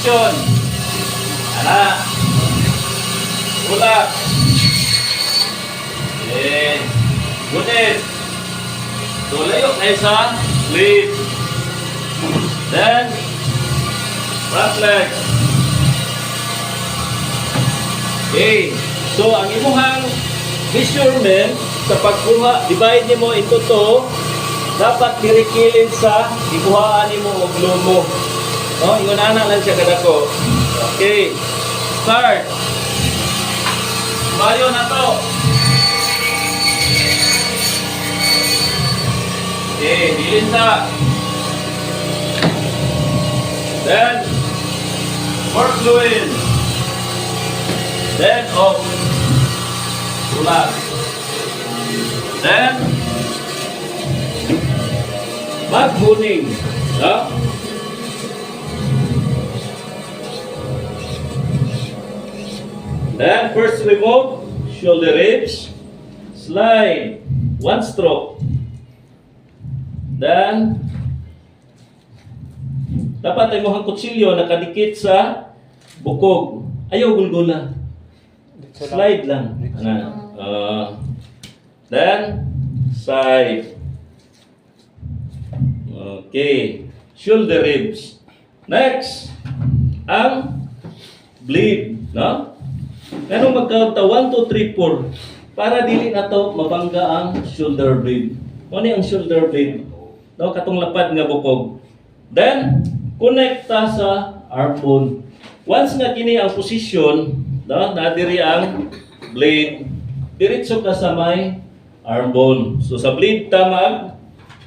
position. Ana. Ulak. Okay. Gunit. So, layok na isa. Lead. Then, front leg. Okay. So, ang imuhang measurement sa pagkuha, divide nimo into to, dapat dirikilin sa ikuhaan nimo og lomo. No, ingon ana lang siya kadako. Okay. Start. Bayo na to. Okay, dilin sa. Then, more fluid. Then, off. Tulak. Then, mag-huning. No? Then, first remove shoulder ribs. Slide. One stroke. Then, dapat ay mohang kutsilyo nakadikit sa bukog. Ayaw gulgula. Slide lang. Then, side. Okay. Shoulder ribs. Next, ang bleed. No? Pero magkaunta 1, 2, 3, 4. Para dili na to mabangga ang shoulder blade. Ano ang shoulder blade? No, katong lapad nga bukog. Then, connecta sa arm bone. Once nga kini ang position, no, nadiri ang blade, diretso ka sa may arm bone. So sa blade tamag,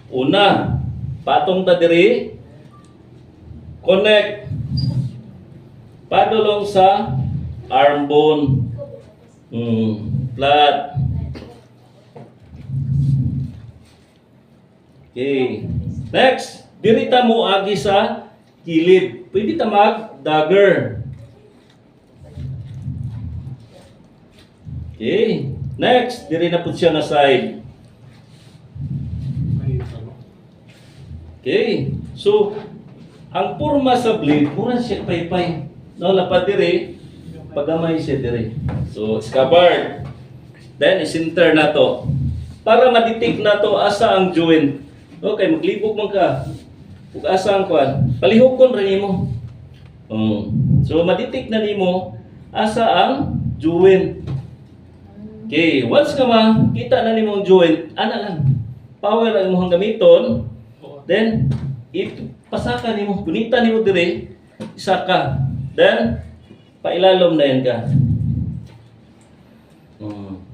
una, patong ta diri, connect, padulong sa arm bone. Flat. Okay. Next, dirita mo agi sa kilid. Pwede ta mag-dagger. Okay. Next, diri na po siya na side. Okay. So, ang purma sa blade, mura siya paypay. No, lapad diri, pagamay siya diri. So, scabbard. Then, isinter na to. Para ma-detect na to asa ang joint. Okay, maglibog man ka. Kung asa ang kwan, palihokon rin mo. So, ma-detect na nimo asa ang joint. Okay, once ka makita na nimo ang joint, ana lang. Power ang imong gamiton. Then, pasaka nimo, gunita nimo dire, isa ka. Then, pailalom na yan ka.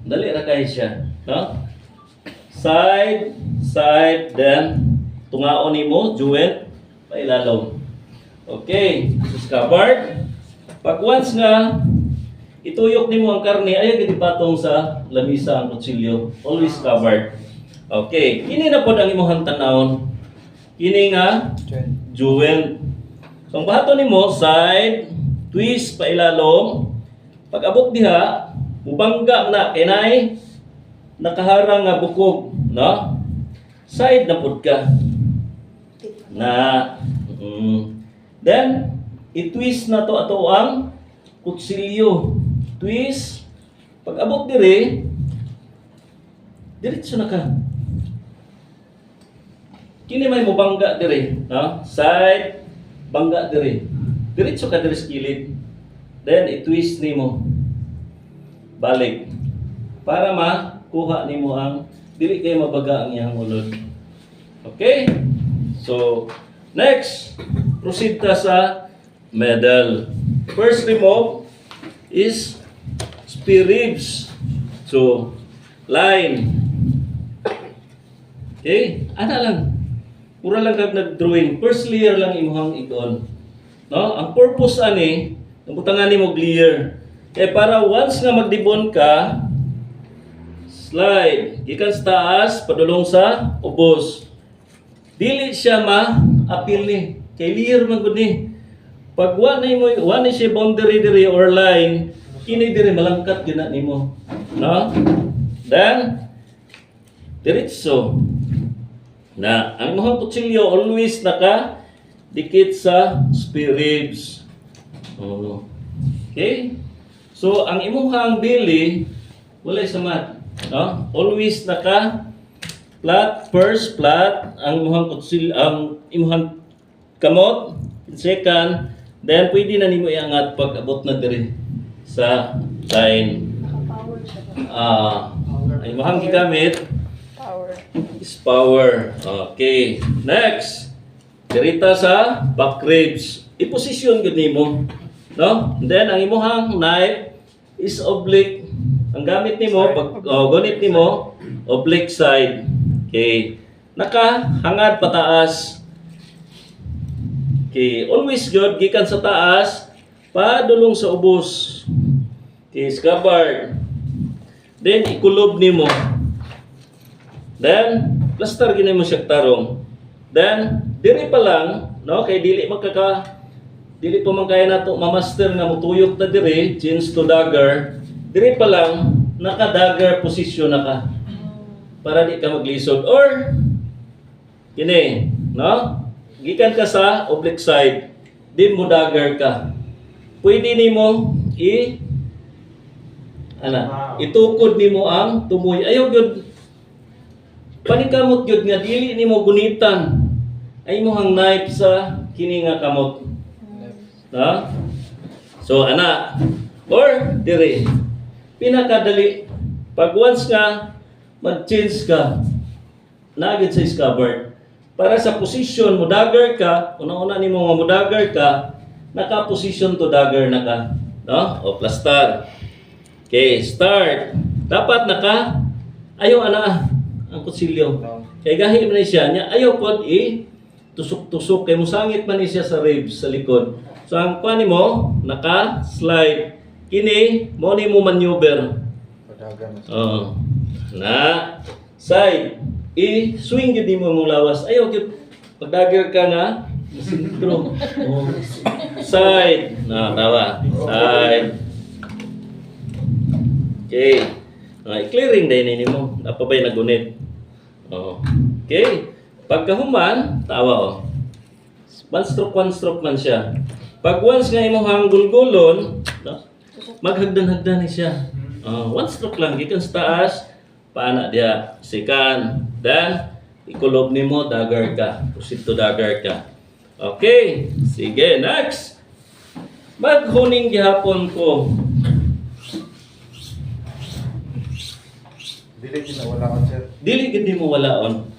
Dali ra kay siya, no? Side, side, then tungaon nimo joint pailalom. Okay, so scabbard. Pag once nga ituyok nimo ang karne, ayaw gid patong sa lamisa ang kutsilyo. Always scabbard. Okay, kini na pod ang imong tan-awon. Kini nga joint. So ang bahaton nimo side, twist pailalom. Pag abot diha, mubangga na kinay nakaharang nga bukog, no? Side na pud ka. Na then i-twist na to ato ang kutsilyo. Twist. Pag abot dire, diretso na ka. Kini may mubangga dire, no? Side, bangga dire. Diretso ka dire sa kilid. Then i-twist nimo. Balik. Para makuha nimo ang dili kay mabaga ang iyang ulod. Okay? So, next, proceed ta sa medal. First remove is spear ribs. So, line. Okay? Ana lang. Pura lang kag nag-drawing. First layer lang imuhang ikon. No? Ang purpose ani, nabutangan nimo layer. Eh para once nga magdibon ka, slide, gikan sa taas, padulong sa ubos. Dili siya ma-appeal ni. Kay layer man gud ni. Pag wala siya boundary diri or line, kini diri malangkat gina nimo. No? Then diretso. Na ang imong kutsilyo always naka dikit sa spear ribs. Oh. Okay? So ang imuhang belly walay samat, no? Always naka flat, first flat ang imuhang kutsil, ang imuhang kamot, second, then pwede na nimo iangat pag abot na diri sa line. Ang imuhang gigamit is power. Okay. Next. Dirita sa back ribs. I-position gud nimo, no? And then ang imuhang knife is oblique. Ang gamit nimo pag gunit nimo oblique side. Okay. Nakahangad pataas. Okay, always good gikan sa taas padulong sa ubos. Okay, scabbard. Then ikulob nimo. Then plaster gid nimo siya tarong. Then diri pa lang, no, kay dili pa man kaya nato ma-master nga mutuyok na diri, change to dagger. Diri pa lang naka-dagger position na ka. Para di ka maglisod or kini, no? Gikan ka sa oblique side, din mo dagger ka. Pwede nimo itukod nimo ang tumoy. Ayaw gyud panikamot gyud nga dili nimo gunitan ay imong knife sa kini nga kamot. Ha? So ana or dire pinakadali pag once nga mag-change ka nagid sa scabbard para sa position mo dagger ka, una-una nimo nga mo dagger ka, naka-position to dagger na ka, no? O plaster. Okay, start. Dapat ayaw ana ang kutsilyo. Kay gahi man siya nya ayaw pod tusok-tusok kay musangit man ni siya sa ribs sa likod. So ang kuan nimo naka-slide. Kini mo nimo maneuver. Na side i-swing gyud nimo mong lawas. Ayaw gyud pag dagger ka nga sintro. Side. Na tawa. Side. Okay. I-clearing din nimo. Napabay nagunit. Okay. Pagkahuman, tawa one stroke man siya. Pag once nga imong gulgulon, no? Maghagdan-hagdan ni siya. One stroke lang gikan sa taas, paana dia. Second, then ikulob nimo dagger ka. Proceed to dagger ka. Okay, sige, next. Maghuning gihapon ko. Dili gid na wala on, sir. Dili gid mo walaon.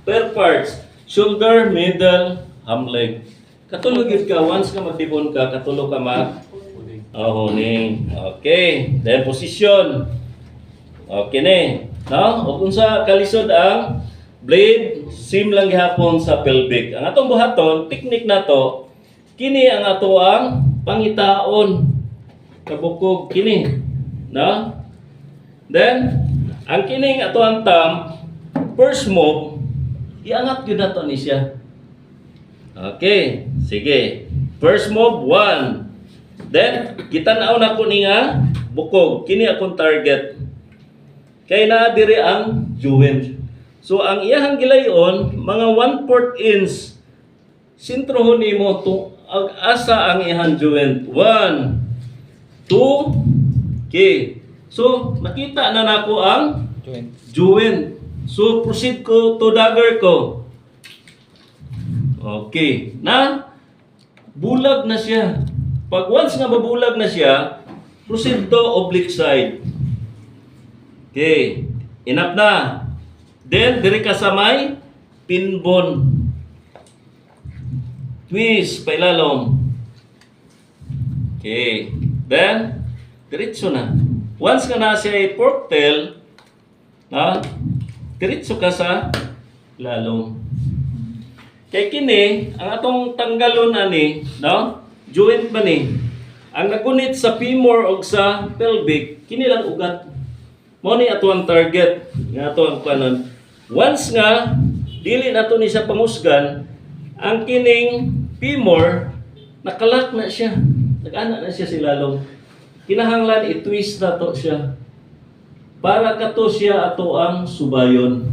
Per parts, shoulder, middle, ham leg. Katulog yun ka, once ka magdibon ka, katulog ka huning. Okay, then position. Okay ni. No? O kung sa kalisod ang blade, same lang gihapon sa pelvic. Ang atong buhaton, technique na to, kini ang ato ang pangitaon. Kabukog kini. No? Then, ang kining ato ang thumb, first move, iangat yun na to ni siya. Okay, sige. First move, 1. Then, kitanaw na ko ni nga bukog. Kini akong target. Kaya na diri ang joint. So, ang iyahang gilayon, mga 1/4 inch, sintrohon nimo to asa ang iyahang joint. 1, 2, okay. So, nakita na nako ang joint. So, proceed ko to dagger ko. Okay. Na, bulag na siya. Pag once nga mabulag na siya, proceed to oblique side. Okay. Enough na. Then, diri ka sa may pinbon. Twist, pailalom. Okay. Then, diretso na. Once ka na siya ay pork tail, diretso ka sa lalong. Kay kini, ang atong tanggalon ani, no? Joint ba ni? Ang nagunit sa femur o sa pelvic, kini lang ugat. Mo ni ato ang target, nga ato ang kanon. Once nga dili nato ni siya pangusgan, ang kining femur nakalak na siya. Nag-ana na siya si lalong. Kinahanglan i-twist na to siya. Para kato siya ato ang subayon.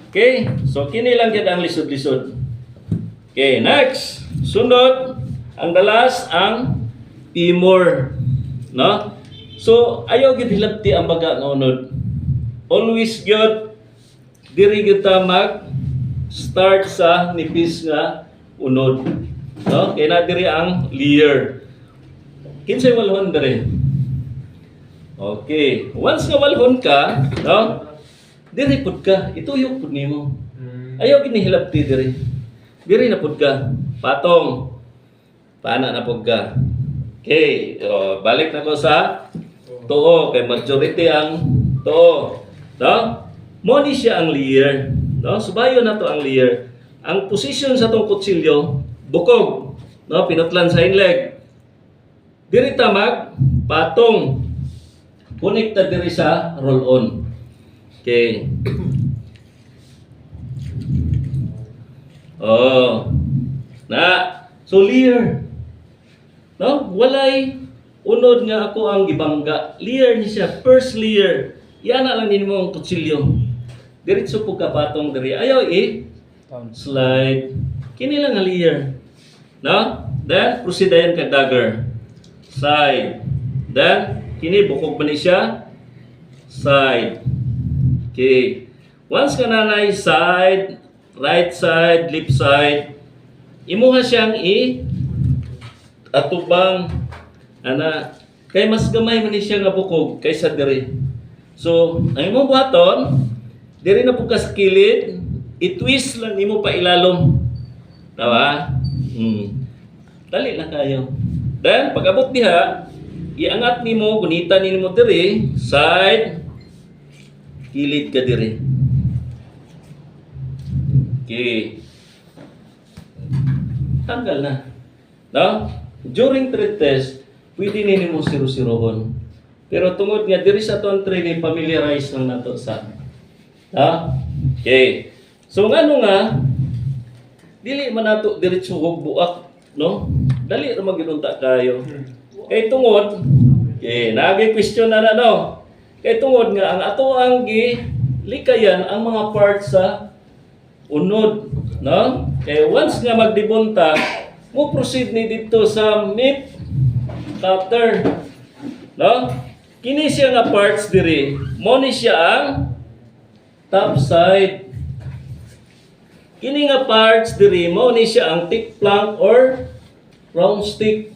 Okay? So, kini lang yan ang lisod-lisod. Okay, next. Sunod. Ang dalas ang femur, no? So ayaw gid hilabti ang baga nga unod. Always gyud diri gyud ta mag start sa nipis nga unod, no? Kay na diri ang leer. Kinsay walhon diri? Okay, once nga walhon ka, no? Diri pud ka, ituyok pud nimo. Ayaw gid ni hilabti diri. Diri na pud ka. Patong. Paana na pud ka. Okay, balik na ko sa tuo kay majority ang tuo. No? Mo ni siya ang leer. No? Subayo na to ang leer. Ang position sa tong kutsilyo bukog, no? Pinutlan sa leg. Diri ta mag patong. Connected diri sa roll on. Okay. Oh. Na, so leer. No? Walay unod nga ako ang gibangga. Leer ni siya, first leer. Yan na lang din mo ang kutsilyo. Diretso po kapatong diri. Ayaw slide. Kini lang nga leer. No? Then, proceed ayan ka dagger. Side. Then, kini bukog ba ni siya? Side. Okay. Once ka nanay, side, right side, left side, imuha siyang atubang ana kay mas gamay man ni siya nga bukog kaysa diri. So, ang imong buhaton diri na pud ka sa kilid, i-twist lang nimo pa ilalom. Tawa? Dali lang kayo. Then pag-abot diha, iangat nimo, gunita nimo diri, side, kilid ka diri. Okay. Tanggal na. No? During trade test, pwede ninyo mo siru-sirohon. Pero tungod nga, diri sa ito ang training, familiarize lang nato sa. Ha? Okay. So nga nga, dili man nato diretso hog buak, no? Dali ra maginunta kayo. Kay tungod, okay, nagay question na no. Kay tungod nga ang ato ang likayan ang mga parts sa unod, no? Kay once nga magdibunta, mo proceed ni dito sa mid cutter, no? Kini siya nga parts diri, mo ni siya ang top side. Kini nga parts diri, mo ni siya ang thick plank or round stick.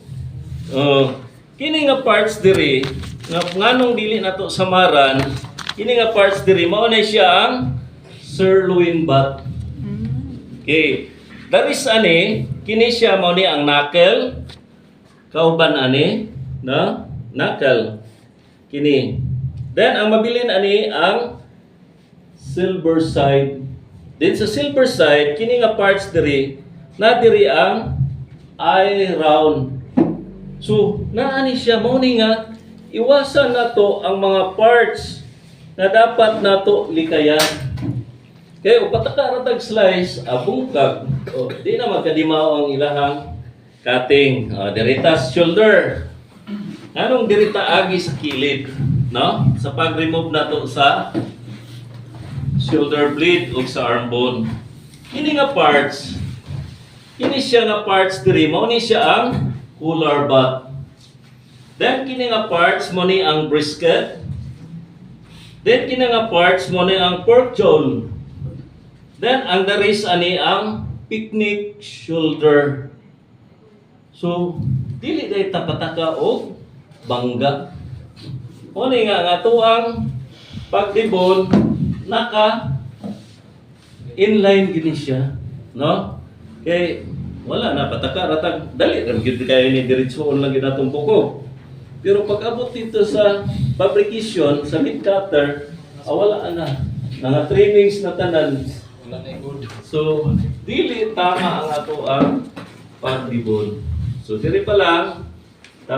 Kini nga parts diri, nga nganong dili nato samaran, kini nga parts diri, mo ni siya ang sirloin butt. Okay. Daris ani, kini siya mo ni ang knuckle. Kauban ani, no? Knuckle. Kini. Then ang mabilin ani ang silver side. Then sa silver side, kini nga parts diri, na diri ang eye round. So, naani siya mo ni nga iwasan nato ang mga parts na dapat nato likayan. Kaya upataka ratag slice, bungkag, di na magkadimaw ang ilahang cutting. Dirita shoulder. Anong dirita agi sa kilid, no? Sa pag-remove nato sa shoulder blade o sa arm bone. Kini nga parts, kini siya nga parts diri, mao ni siya ang collar butt. Then kini nga parts mo ni ang brisket. Then kini nga parts mo ni ang pork jaw. Then, ang daris ani ang picnic shoulder. So, dili day tapataka o bangga. O nga nga to ang pagdibon, naka inline gini siya. No? Kay, wala na, pataka, ratag, dali, ramgid kayo ni diretsoon lang ginatong buko. Pero pag abot dito sa fabrication, sa meat cutter, wala na. Nga trimmings na tanan. So, dili tama ang ato ang pagdibon. So, diri pa lang,